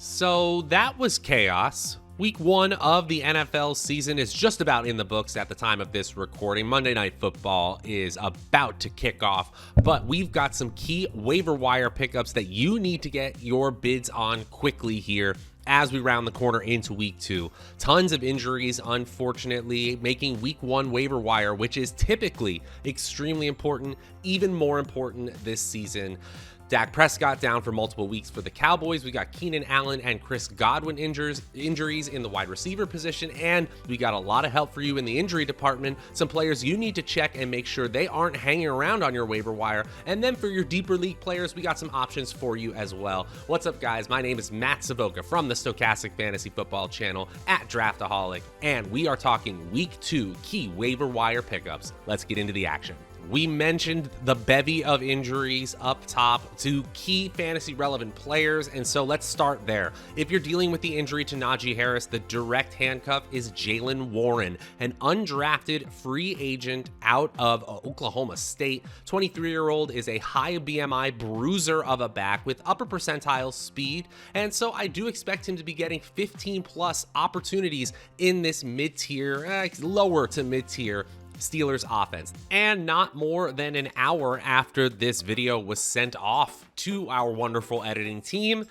So that was chaos. Week 1 of the NFL season is just about in the books at the time of this recording. Monday Night Football is about to kick off, but we've got some key waiver wire pickups that you need to get your bids on quickly here as we round the corner into week 2. Tons of injuries, unfortunately, making week 1 waiver wire, which is typically extremely important, even more important this season. Dak Prescott down for multiple weeks for the Cowboys. We got Keenan Allen and Chris Godwin injuries in the wide receiver position, and we got a lot of help for you in the injury department. Some players you need to check and make sure they aren't hanging around on your waiver wire. And then for your deeper league players, we got some options for you as well. What's up, guys? My name is Matt Savoca from the Stochastic Fantasy Football channel at Draftaholic, and we are talking week 2 key waiver wire pickups. Let's get into the action. We mentioned the bevy of injuries up top to key fantasy relevant players, and so let's start there. If you're dealing with the injury to Najee Harris, the direct handcuff is Jaylen Warren, an undrafted free agent out of Oklahoma State. 23-year-old is a high BMI bruiser of a back with upper percentile speed, and so I do expect him to be getting 15 plus opportunities in this mid-tier, lower to mid-tier Steelers offense. And not more than an hour after this video was sent off to our wonderful editing team,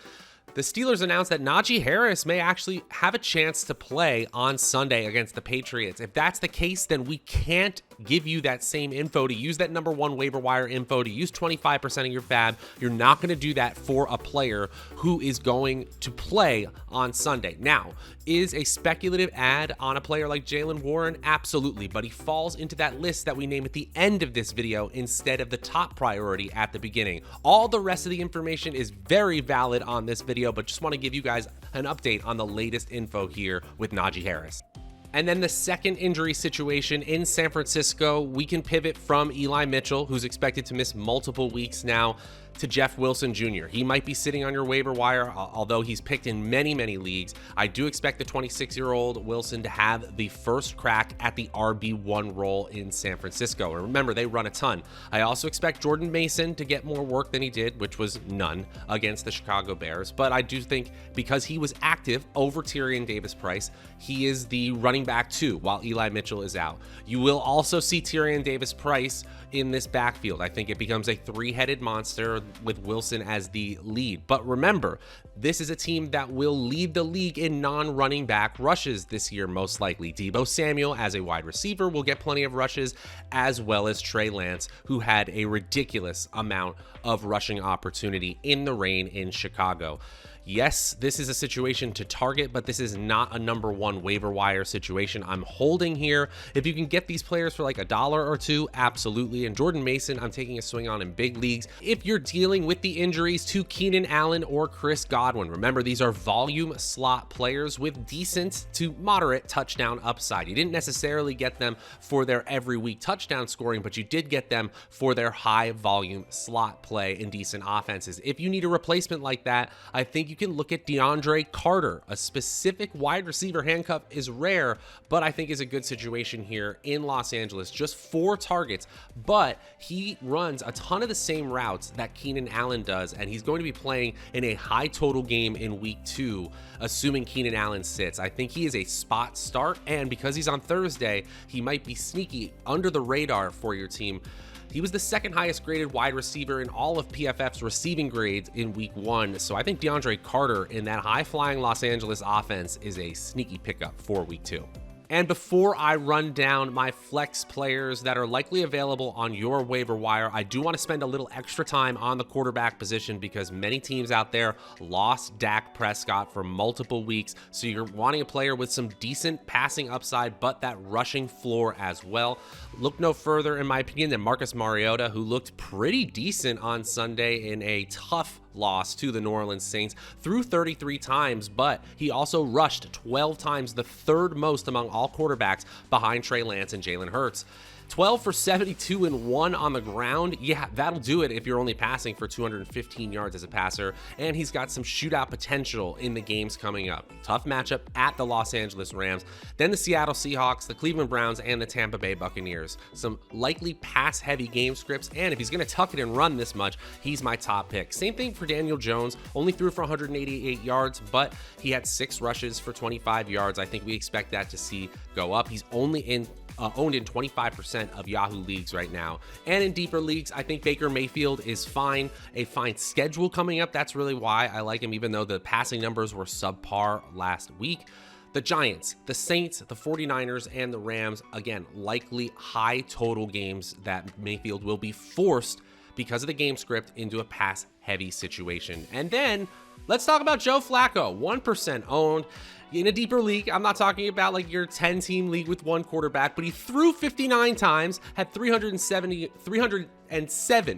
the Steelers announced that Najee Harris may actually have a chance to play on Sunday against the Patriots. If that's the case, then we can't give you that same info to use that number 1 waiver wire info to use 25% of your fab. You're not going to do that for a player who is going to play on Sunday. Now, is a speculative ad on a player like Jaylen Warren? Absolutely, but he falls into that list that we name at the end of this video instead of the top priority at the beginning. All the rest of the information is very valid on this video, but just want to give you guys an update on the latest info here with Najee Harris. And then the second injury situation in San Francisco, we can pivot from Eli Mitchell, who's expected to miss multiple weeks now, to Jeff Wilson Jr. He might be sitting on your waiver wire, although he's picked in many, many leagues. I do expect the 26-year-old Wilson to have the first crack at the RB1 role in San Francisco. And remember, they run a ton. I also expect Jordan Mason to get more work than he did, which was none, against the Chicago Bears. But I do think because he was active over Tyrion Davis-Price, he is the running back too, while Eli Mitchell is out. You will also see Tyrion Davis-Price in this backfield. I think it becomes a 3-headed monster with Wilson as the lead. But remember, this is a team that will lead the league in non-running back rushes this year, most likely. Deebo Samuel as a wide receiver will get plenty of rushes, as well as Trey Lance, who had a ridiculous amount of rushing opportunity in the rain in Chicago. Yes, this is a situation to target, but this is not a number 1 waiver wire situation I'm holding here. If you can get these players for like $1 or $2, absolutely. And Jordan Mason, I'm taking a swing on in big leagues. If you're dealing with the injuries to Keenan Allen or Chris Godwin, remember these are volume slot players with decent to moderate touchdown upside. You didn't necessarily get them for their every week touchdown scoring, but you did get them for their high volume slot play in decent offenses. If you need a replacement like that, I think you can look at DeAndre Carter. A specific wide receiver handcuff is rare, but I think is a good situation here in Los Angeles. Just 4 targets, but he runs a ton of the same routes that Keenan Allen does, and he's going to be playing in a high total game in week 2, assuming Keenan Allen sits. I think he is a spot start, and because he's on Thursday, he might be sneaky under the radar for your team. He was the second highest graded wide receiver in all of PFF's receiving grades in week 1. So I think DeAndre Carter in that high-flying Los Angeles offense is a sneaky pickup for week 2. And before I run down my flex players that are likely available on your waiver wire, I do want to spend a little extra time on the quarterback position because many teams out there lost Dak Prescott for multiple weeks. So you're wanting a player with some decent passing upside, but that rushing floor as well. Look no further, in my opinion, than Marcus Mariota, who looked pretty decent on Sunday in a tough loss to the New Orleans Saints, threw 33 times, but he also rushed 12 times, the 3rd most among all quarterbacks behind Trey Lance and Jalen Hurts. 12 for 72 and 1 on the ground. Yeah, that'll do it if you're only passing for 215 yards as a passer. And he's got some shootout potential in the games coming up. Tough matchup at the Los Angeles Rams, then the Seattle Seahawks, the Cleveland Browns, and the Tampa Bay Buccaneers. Some likely pass-heavy game scripts, and if he's going to tuck it and run this much, he's my top pick. Same thing for Daniel Jones. Only threw for 188 yards, but he had 6 rushes for 25 yards. I think we expect that to see go up. He's only owned in 25% of Yahoo leagues right now. And in deeper leagues, I think Baker Mayfield is fine. A fine schedule coming up. That's really why I like him, even though the passing numbers were subpar last week. The Giants, the Saints, the 49ers, and the Rams, again, likely high total games that Mayfield will be forced because of the game script into a pass-heavy situation. And then let's talk about Joe Flacco, 1% owned. In a deeper league, I'm not talking about like your 10-team league with one quarterback, but he threw 59 times, had 307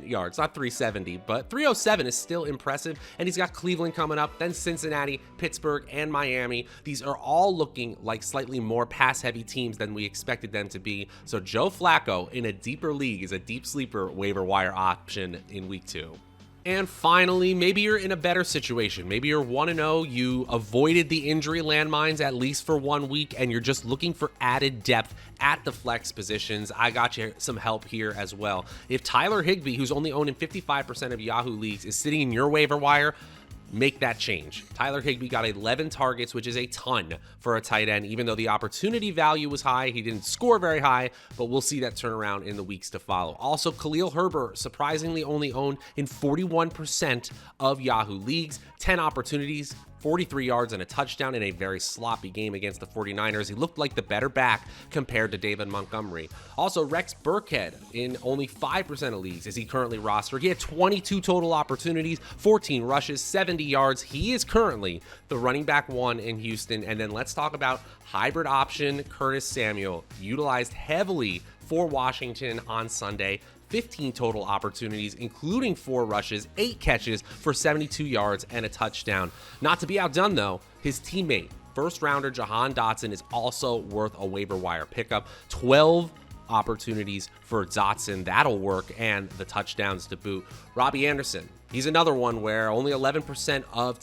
yards, not 370, but 307 is still impressive. And he's got Cleveland coming up, then Cincinnati, Pittsburgh, and Miami. These are all looking like slightly more pass-heavy teams than we expected them to be. So Joe Flacco in a deeper league is a deep sleeper waiver wire option in week 2. And finally, maybe you're in a better situation. Maybe you're 1-0, you avoided the injury landmines at least for 1 week, and you're just looking for added depth at the flex positions. I got you some help here as well. If Tyler Higbee, who's only owned in 55% of Yahoo leagues, is sitting in your waiver wire, make that change. Tyler Higbee got 11 targets, which is a ton for a tight end. Even though the opportunity value was high, he didn't score very high, but we'll see that turnaround in the weeks to follow. Also, Khalil Herbert surprisingly only owned in 41% of Yahoo leagues, 10 opportunities, 43 yards and a touchdown in a very sloppy game against the 49ers. He looked like the better back compared to David Montgomery. Also, Rex Burkhead in only 5% of leagues is he currently rostered. He had 22 total opportunities, 14 rushes, 70 yards. He is currently the running back 1 in Houston. And then let's talk about hybrid option Curtis Samuel, utilized heavily for Washington on Sunday. 15 total opportunities, including 4 rushes, 8 catches for 72 yards and a touchdown. Not to be outdone, though, his teammate, first-rounder Johan Dotson, is also worth a waiver wire pickup. 12 opportunities for Dotson. That'll work, and the touchdowns to boot. Robbie Anderson, he's another one where only 11% of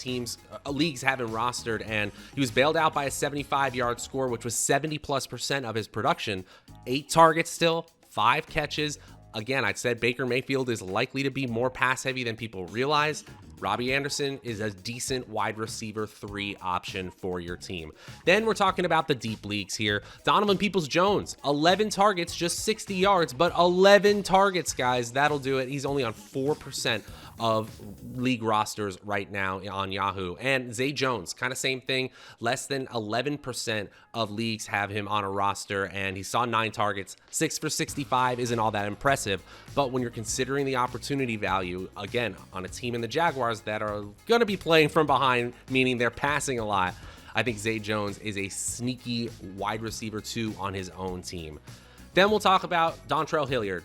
leagues have him rostered, and he was bailed out by a 75-yard score, which was 70+% of his production. 8 targets still, 5 catches. Again, I said Baker Mayfield is likely to be more pass heavy than people realize. Robbie Anderson is a decent wide receiver 3 option for your team. Then we're talking about the deep leagues here. Donovan Peoples-Jones, 11 targets, just 60 yards, but 11 targets, guys. That'll do it. He's only on 4% of league rosters right now on Yahoo. And Zay Jones, kind of same thing. Less than 11% of leagues have him on a roster, and he saw 9 targets. 6 for 65 isn't all that impressive, but when you're considering the opportunity value, again, on a team in the Jaguars that are going to be playing from behind, meaning they're passing a lot, I think Zay Jones is a sneaky wide receiver 2 on his own team. Then we'll talk about Dontrell Hillard.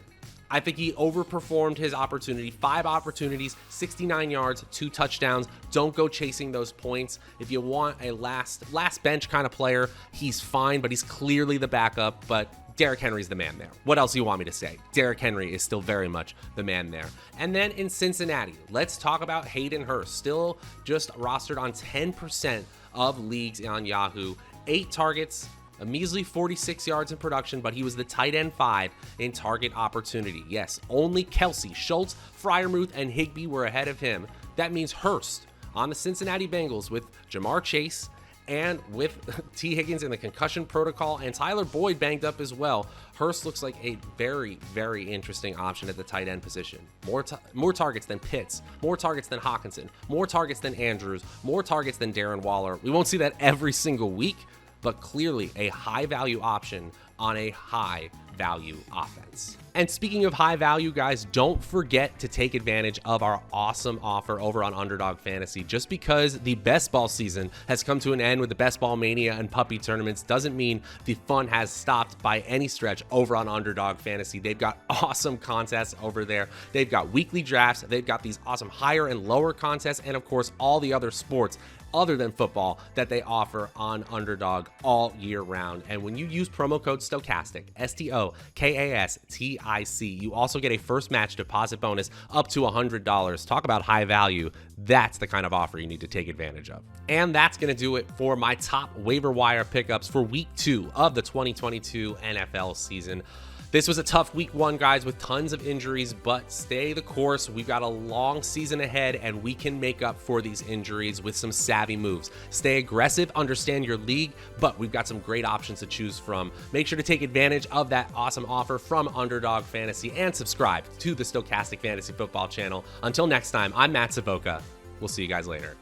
I think he overperformed his opportunity. 5 opportunities, 69 yards, 2 touchdowns. Don't go chasing those points. If you want a last bench kind of player, he's fine, but he's clearly the backup. But Derrick Henry's the man there. What else do you want me to say? Derrick Henry is still very much the man there. And then in Cincinnati, let's talk about Hayden Hurst. Still just rostered on 10% of leagues on Yahoo. 8 targets, a measly 46 yards in production, but he was the tight end 5 in target opportunity. Yes, only Kelsey, Schultz, Freiermuth, and Higbee were ahead of him. That means Hurst on the Cincinnati Bengals with Jamar Chase and with T. Higgins in the concussion protocol and Tyler Boyd banged up as well. Hurst looks like a very, very interesting option at the tight end position. More targets than Pitts, more targets than Hawkinson, more targets than Andrews, more targets than Darren Waller. We won't see that every single week, but clearly a high value option on a high value offense. And speaking of high value, guys, don't forget to take advantage of our awesome offer over on Underdog Fantasy. Just because the best ball season has come to an end with the best ball mania and puppy tournaments doesn't mean the fun has stopped by any stretch over on Underdog Fantasy. They've got awesome contests over there. They've got weekly drafts. They've got these awesome higher and lower contests, and of course, all the other sports. other than football that they offer on Underdog all year round. And when you use promo code Stokastic, STOKASTIC, you also get a first match deposit bonus up to $100. Talk about high value. That's the kind of offer you need to take advantage of. And that's going to do it for my top waiver wire pickups for week 2 of the 2022 NFL season. This was a tough week 1, guys, with tons of injuries, but stay the course. We've got a long season ahead, and we can make up for these injuries with some savvy moves. Stay aggressive, understand your league, but we've got some great options to choose from. Make sure to take advantage of that awesome offer from Underdog Fantasy and subscribe to the Stokastic Fantasy Football channel. Until next time, I'm Matt Savoca. We'll see you guys later.